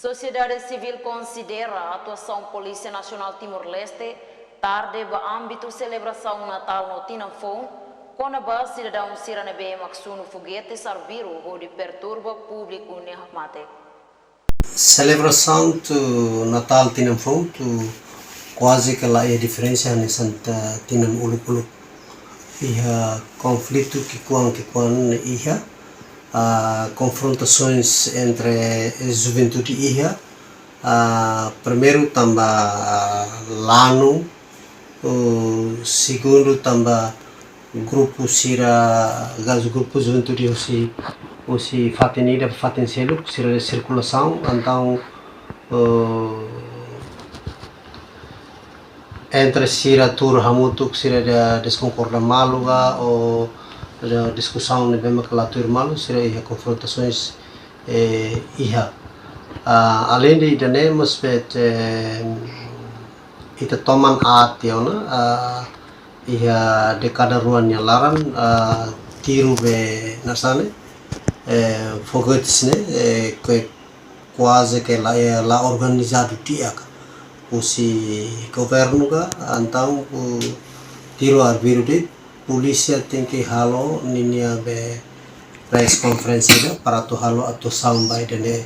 Sociedade civil considera a atuação Polícia Nacional Timor-Leste tarde no âmbito celebração Natal no Tinanfon, quando a cidadão Siranebe Maxuno Foguete servir o de perturba público Nehmate. Celebração do Natal Tinanfon, quase que lá é a diferença em Santa Tinan Uluk. Iha conflito que quando iha confrontações entre a juventude iha primeiro tamba lano, segundo tamba grupo sira grupo juventude o fatenida fatencelo sira circulação então entre sira tur hamutuk sira da desconcorda maluga ou da discussão ne bema kala tur malu sira iha confrontações iha além de idane maspet ita toman ationa iha dekada ruannya laran tiru be nasane foguetes ne que quase que lá organizado tiak usi governo ga então o tiro arbiru de polícia tem que halo ninia be press conference ga para tu halo atau sound by dene